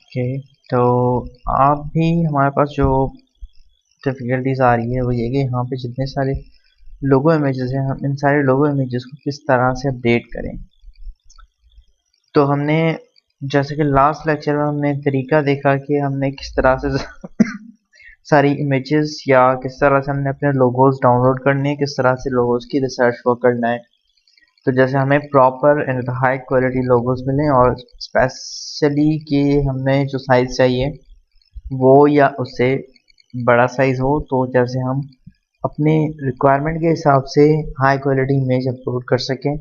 Okay, तो आप भी हमारे पास जो डिफ़िकल्टीज़ आ रही है वो ये कि यहाँ पे जितने सारे लोगो इमेजेस हैं, हम इन सारे लोगो इमेजेस को किस तरह से अपडेट करें। तो हमने जैसे कि लास्ट लेक्चर में हमने तरीका देखा कि हमने किस तरह से सारी इमेजेस या किस तरह से हमने अपने लोगोस डाउनलोड करने हैं, किस तरह से लोगोस की रिसर्च वर्क करना है। तो जैसे हमें proper and high quality logos मिले और स्पेशली कि हमें जो साइज़ चाहिए वो या उससे बड़ा साइज़ हो, तो जैसे हम अपने रिक्वायरमेंट के हिसाब से हाई क्वालिटी इमेज अपलोड कर सकें।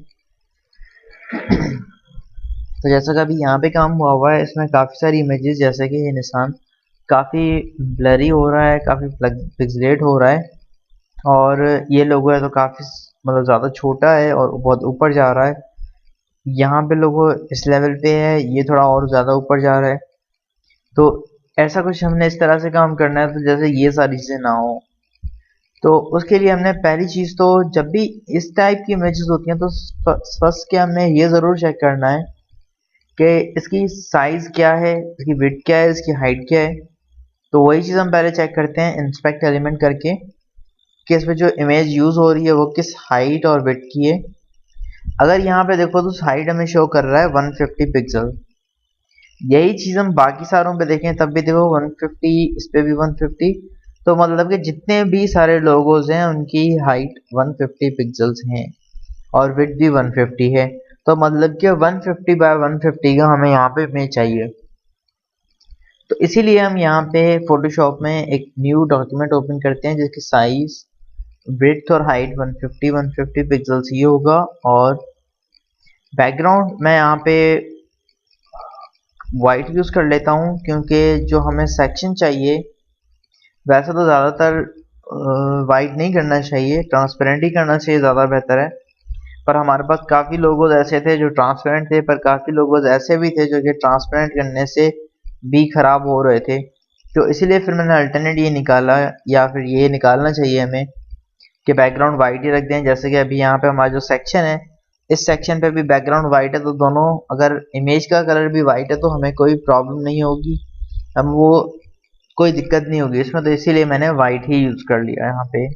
तो जैसा कि अभी यहाँ पे काम हुआ है, इसमें काफ़ी सारी इमेजेस, जैसे कि ये निशान काफ़ी ब्लरी हो रहा है, काफ़ी पिक्सलेट हो रहा है, और ये लोगो है तो काफ़ी मतलब ज़्यादा छोटा है और बहुत ऊपर जा रहा है। यहाँ पे लोगो इस लेवल पे है, ये थोड़ा और ज़्यादा ऊपर जा रहा है। तो ऐसा कुछ हमने इस तरह से काम करना है तो जैसे ये सारी चीज़ें ना हो। तो उसके लिए हमने पहली चीज़ तो जब भी इस टाइप की इमेजेस होती हैं तो फर्स्ट के हमने ये ज़रूर चेक करना है कि इसकी साइज़ क्या है, इसकी विड्थ क्या है, इसकी हाइट क्या है। तो वही चीज़ हम पहले चेक करते हैं इंस्पेक्ट एलिमेंट करके कि इसमें जो इमेज यूज़ हो रही है वो किस हाइट और विड्थ की है। अगर यहाँ पे देखो तो हाइट हमें शो कर रहा है 150 पिक्सल। यही चीज़ हम बाकी सारों पे देखें तब भी देखो 150, इस पे भी 150। तो मतलब कि जितने भी सारे लोगोज हैं उनकी हाइट 150 पिक्सल्स हैं और विड्थ भी 150 है। तो मतलब कि 150 बाय 150 का हमें यहाँ पे इमेज चाहिए। तो इसीलिए हम यहाँ पे फोटोशॉप में एक न्यू डॉक्यूमेंट ओपन करते हैं जिसकी साइज, विड्थ और हाइट 150 पिक्सल्स ही होगा। और बैकग्राउंड मैं यहाँ पे वाइट यूज़ कर लेता हूँ क्योंकि जो हमें सेक्शन चाहिए वैसे तो ज़्यादातर वाइट नहीं करना चाहिए, ट्रांसपेरेंट ही करना चाहिए, ज़्यादा बेहतर है। पर हमारे पास काफ़ी लोगोज ऐसे थे जो ट्रांसपेरेंट थे, पर काफ़ी लोगोज ऐसे भी थे जो कि ट्रांसपेरेंट करने से भी ख़राब हो रहे थे। तो इसीलिए फिर मैंने अल्टरनेट ये निकाला, या फिर ये निकालना चाहिए हमें कि बैकग्राउंड वाइट ही रख दें। जैसे कि अभी यहाँ पे हमारा जो सेक्शन है, इस सेक्शन पे भी बैकग्राउंड वाइट है, तो दोनों अगर इमेज का कलर भी वाइट है तो हमें कोई प्रॉब्लम नहीं होगी, हम वो कोई दिक्कत नहीं होगी इसमें। तो इसीलिए मैंने वाइट ही यूज़ कर लिया यहाँ पे।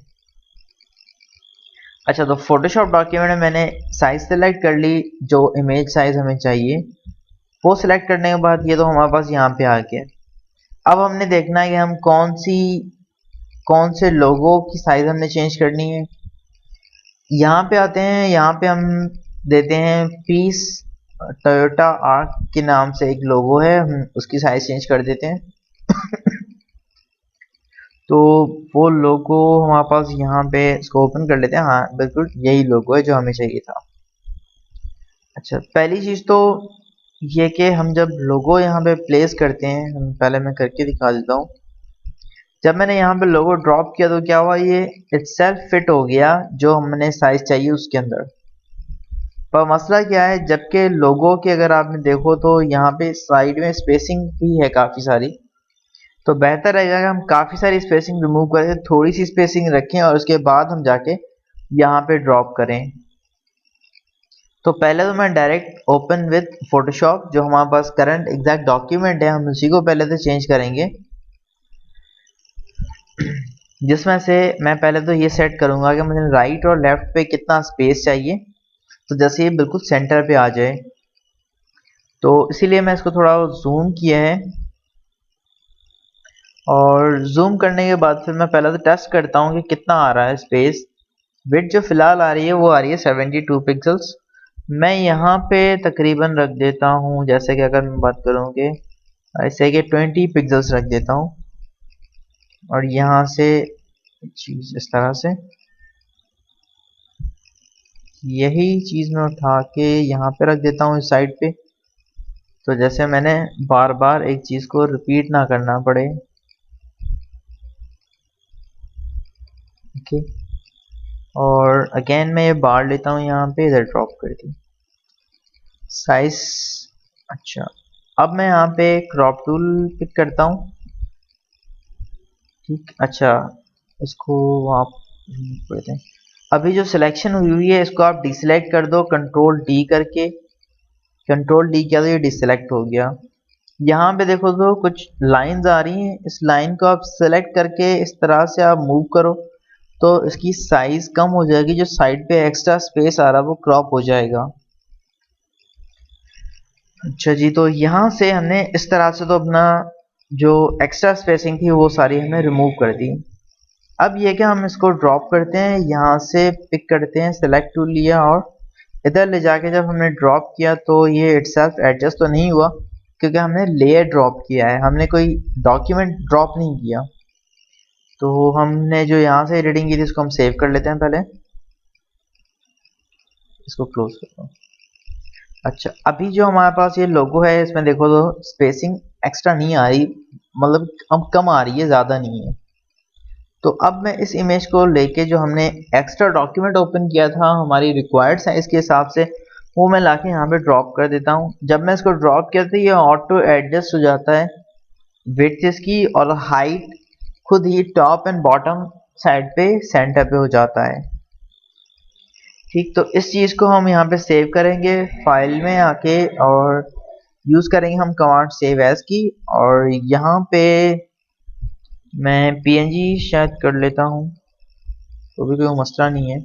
अच्छा, तो फोटोशॉप डॉक्यूमेंट में मैंने साइज सेलेक्ट कर ली, जो इमेज साइज हमें चाहिए वो सिलेक्ट करने के बाद ये तो हमारे पास यहाँ पे आ गया। अब हमने देखना है कि हम कौन से लोगो की साइज हमने चेंज करनी है। यहाँ पे आते हैं, यहाँ पे हम देते हैं पीस टोयोटा आर्क के नाम से एक लोगो है, हम उसकी साइज चेंज कर देते हैं। तो वो लोगो हमारे पास यहाँ पे इसको ओपन कर लेते हैं। हाँ बिल्कुल यही लोगो है जो हमें चाहिए था। अच्छा, पहली चीज़ तो ये कि हम जब लोगो यहाँ पे प्लेस करते हैं, हम पहले मैं करके दिखा देता हूँ। जब मैंने यहाँ पे लोगो ड्रॉप किया तो क्या हुआ, ये इटसेल्फ फिट हो गया जो हमने साइज चाहिए उसके अंदर। पर मसला क्या है, जबकि लोगो के अगर आपने देखो तो यहाँ पे साइड में स्पेसिंग भी है काफ़ी सारी। तो बेहतर रहेगा कि हम काफ़ी सारी स्पेसिंग रिमूव करके थोड़ी सी स्पेसिंग रखें और उसके बाद हम जाके यहाँ पे ड्रॉप करें। तो पहले तो मैं डायरेक्ट ओपन विद फोटोशॉप, जो हमारे पास करंट एग्जैक्ट डॉक्यूमेंट है, हम उसी को पहले तो चेंज करेंगे। जिसमें से मैं पहले तो ये सेट करूंगा कि मुझे राइट और लेफ्ट पे कितना स्पेस चाहिए। तो जैसे ये बिल्कुल सेंटर पे आ जाए, तो इसीलिए मैं इसको थोड़ा जूम किया है। और जूम करने के बाद फिर मैं पहले तो टेस्ट करता हूँ कि कितना आ रहा है स्पेस। विड्थ जो फिलहाल आ रही है वो आ रही है 72 पिक्सल्स। मैं यहाँ पे तकरीबन रख देता हूँ, जैसे कि अगर मैं बात करूँ कि ऐसे कि 20 पिक्सल्स रख देता हूँ। और यहाँ से चीज़ इस तरह से, यही चीज़ मैं उठा के यहाँ पे रख देता हूँ इस साइड पे। तो जैसे मैंने बार बार एक चीज़ को रिपीट ना करना पड़े। ओके, और अगेन मैं ये बार लेता हूँ यहाँ पे, इधर ड्रॉप कर दी साइज। अच्छा, अब मैं यहाँ पे क्रॉप टूल पिक करता हूँ। ठीक, अच्छा इसको आप करते हैं। अभी जो सिलेक्शन हुई हुई है इसको आप डिसेलेक्ट कर दो, कंट्रोल डी करके। कंट्रोल डी किया तो ये डिसेलेक्ट हो गया। यहाँ पे देखो तो कुछ लाइंस आ रही हैं, इस लाइन को आप सेलेक्ट करके इस तरह से आप मूव करो तो इसकी साइज कम हो जाएगी, जो साइड पे एक्स्ट्रा स्पेस आ रहा है वो क्रॉप हो जाएगा। अच्छा जी, तो यहाँ से हमने इस तरह से तो अपना जो एक्स्ट्रा स्पेसिंग थी वो सारी हमने रिमूव कर दी। अब ये कि हम इसको ड्रॉप करते हैं, यहाँ से पिक करते हैं, सेलेक्ट टूल लिया और इधर ले जाके जब हमने ड्रॉप किया तो ये इटसेल्फ एडजस्ट तो नहीं हुआ क्योंकि हमने लेयर ड्रॉप किया है, हमने कोई डॉक्यूमेंट ड्रॉप नहीं किया। तो हमने जो यहाँ से एडिटिंग की थी इसको हम सेव कर लेते हैं, पहले इसको क्लोज करता हूँ। अच्छा, अभी जो हमारे पास ये लोगो है इसमें देखो तो स्पेसिंग एक्स्ट्रा नहीं आ रही, मतलब अब कम आ रही है, ज़्यादा नहीं है। तो अब मैं इस इमेज को लेके जो हमने एक्स्ट्रा डॉक्यूमेंट ओपन किया था हमारी रिक्वायर्ड साइज के हिसाब से, वो मैं लाके यहाँ पे ड्रॉप कर देता हूँ। जब मैं इसको ड्रॉप किया तो ये ऑटो एडजस्ट हो जाता है विड्थ इसकी, और हाइट खुद ही टॉप एंड बॉटम साइड पे सेंटर पे हो जाता है। ठीक, तो इस चीज़ को हम यहाँ पे सेव करेंगे फाइल में आके और यूज़ करेंगे हम कमांड सेव एज की, और यहाँ पे मैं png शायद कर लेता हूँ, तो भी कोई मसला नहीं है,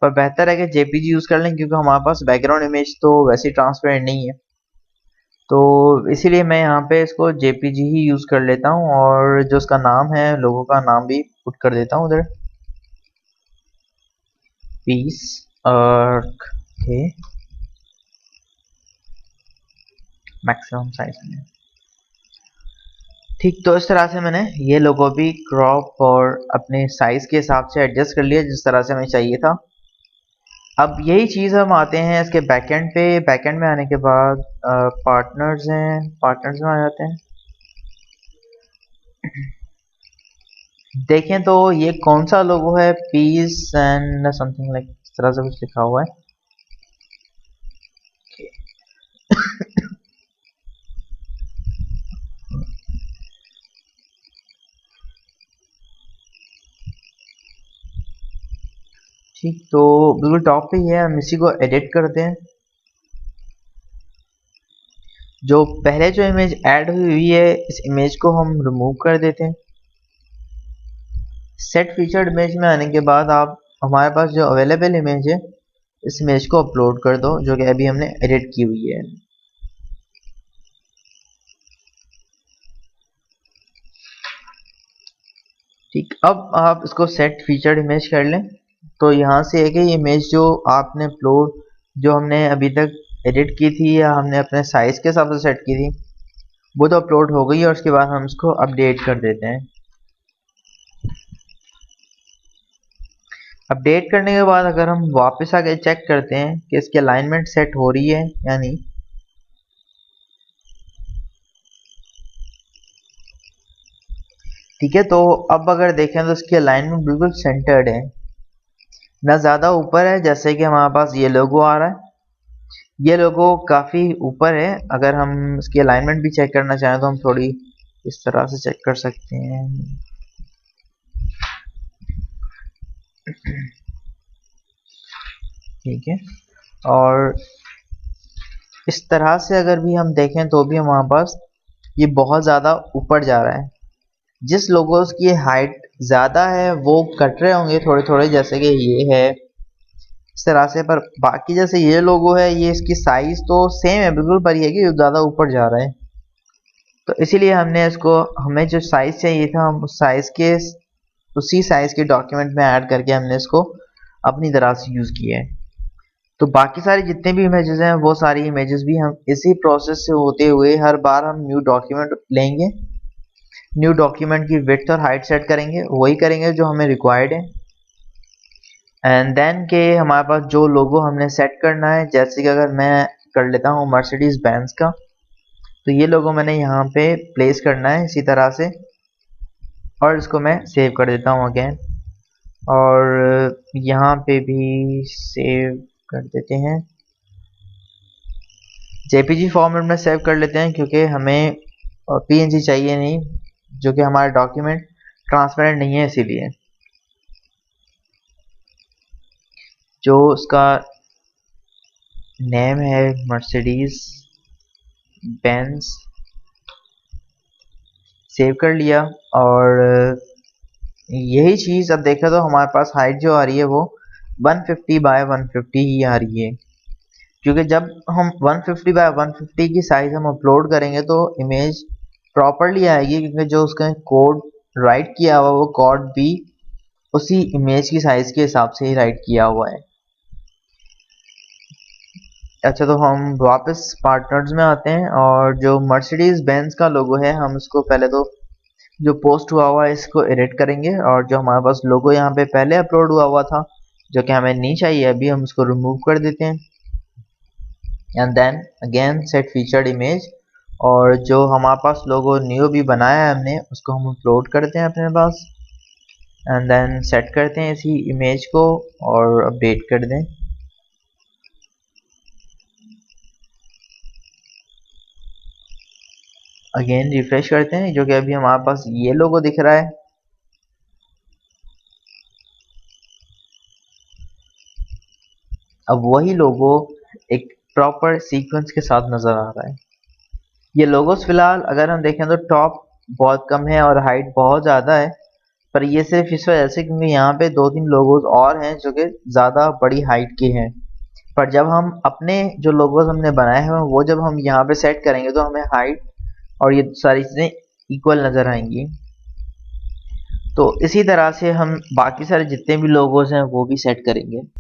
पर बेहतर है कि जेपीजी यूज़ कर लें क्योंकि हमारे पास बैकग्राउंड इमेज तो वैसे ट्रांसपेरेंट नहीं है। तो इसीलिए मैं यहाँ पे इसको जेपीजी ही यूज़ कर लेता हूँ और जो उसका नाम है लोगों का नाम भी पुट कर देता हूँ उधर, पीस आर्क के मैक्सिमम साइज में। ठीक, तो इस तरह से मैंने ये लोगो भी क्रॉप और अपने साइज के हिसाब से एडजस्ट कर लिया जिस तरह से हमें चाहिए था। अब यही चीज़ हम आते हैं इसके बैकएंड पे। बैकएंड में आने के बाद पार्टनर्स हैं, पार्टनर्स में आ जाते हैं। देखें तो ये कौन सा लोगो है, पीस एंड समथिंग लाइक इस तरह से कुछ लिखा हुआ है। ठीक, तो बिल्कुल टॉप पे ही है, हम इसी को एडिट करते हैं। जो पहले जो इमेज ऐड हुई है इस इमेज को हम रिमूव कर देते हैं। सेट फीचर्ड इमेज में आने के बाद आप हमारे पास जो अवेलेबल इमेज है इस इमेज को अपलोड कर दो जो कि अभी हमने एडिट की हुई है। ठीक, अब आप इसको सेट फीचर्ड इमेज कर लें तो यहाँ से एक ही इमेज जो आपने अपलोड, जो हमने अभी तक एडिट की थी या हमने अपने साइज के हिसाब से सेट की थी, वो तो अपलोड हो गई है और उसके बाद हम इसको अपडेट कर देते हैं। अपडेट करने के बाद अगर हम वापस आके चेक करते हैं कि इसकी अलाइनमेंट सेट हो रही है या नहीं, ठीक है, तो अब अगर देखें तो इसकी अलाइनमेंट बिल्कुल सेंटर्ड है, ना ज़्यादा ऊपर है जैसे कि हमारे पास ये लोगो आ रहा है, ये लोगो काफ़ी ऊपर है। अगर हम इसकी अलाइनमेंट भी चेक करना चाहें तो हम थोड़ी इस तरह से चेक कर सकते हैं। ठीक है, और इस तरह से अगर भी हम देखें तो भी हमारे पास ये बहुत ज़्यादा ऊपर जा रहा है। जिस लोगोस की हाइट ज़्यादा है वो कट रहे होंगे थोड़े थोड़े, जैसे कि ये है इस तरह से, पर बाकी जैसे ये लोगो है ये इसकी साइज तो सेम है बिल्कुल, पर ये कि ज़्यादा ऊपर जा रहा है। तो इसीलिए हमने इसको, हमें जो साइज चाहिए था हम उस साइज के, उसी साइज के डॉक्यूमेंट में ऐड करके हमने इसको अपनी तरह से यूज़ किया है। तो बाकी सारी जितने भी इमेजेस हैं वो सारी इमेजेस भी हम इसी प्रोसेस से होते हुए हर बार हम न्यू डॉक्यूमेंट लेंगे, न्यू डॉक्यूमेंट की विड्थ और हाइट सेट करेंगे, वही करेंगे जो हमें रिक्वायर्ड है। एंड देन के हमारे पास जो लोगो हमने सेट करना है, जैसे कि अगर मैं कर लेता हूँ मर्सिडीज बेंज का, तो ये लोगो मैंने यहाँ पे प्लेस करना है इसी तरह से, और इसको मैं सेव कर देता हूँ अगेन, और यहाँ पे भी सेव कर देते हैं, जेपीजी फॉर्मेट में सेव कर लेते हैं क्योंकि हमें पीएनजी चाहिए नहीं, जो कि हमारा डॉक्यूमेंट ट्रांसपेरेंट नहीं है, इसीलिए जो उसका नेम है मर्सिडीज बेंज, सेव कर लिया। और यही चीज़ अब देखा तो हमारे पास हाइट जो आ रही है वो 150 बाय 150 ही आ रही है, क्योंकि जब हम 150 बाय 150 की साइज हम अपलोड करेंगे तो इमेज प्रॉपरली आएगी, क्योंकि जो उसका कोड राइट किया हुआ वो कोड भी उसी इमेज की साइज के हिसाब से ही राइट किया हुआ है। अच्छा, तो हम वापस पार्टनर्स में आते हैं और जो मर्सिडीज बेंज का लोगो है हम इसको पहले तो जो पोस्ट हुआ हुआ है इसको एडिट करेंगे, और जो हमारे पास लोगो यहाँ पे पहले अपलोड हुआ हुआ था जो कि हमें नहीं चाहिए अभी, हम उसको रिमूव कर देते हैं। And then again set featured image, और जो हमारे पास लोगो न्यू भी बनाया है हमने उसको हम अपलोड करते हैं अपने पास। एंड देन सेट करते हैं इसी इमेज को और अपडेट कर दें। अगेन रिफ्रेश करते हैं, जो कि अभी हमारे पास ये लोगो दिख रहा है। अब वही लोगो एक प्रॉपर सीक्वेंस के साथ नजर आ रहा है। ये लोगोस फिलहाल अगर हम देखें तो टॉप बहुत कम है और हाइट बहुत ज़्यादा है, पर ये सिर्फ इस वजह से क्योंकि यहाँ पे 2-3 लोगोस और हैं जो कि ज़्यादा बड़ी हाइट के हैं। पर जब हम अपने जो लोगोस हमने बनाए हैं वो जब हम यहाँ पे सेट करेंगे तो हमें हाइट और ये सारी चीज़ें इक्वल नज़र आएंगी। तो इसी तरह से हम बाकी सारे जितने भी लोगोस हैं वो भी सेट करेंगे।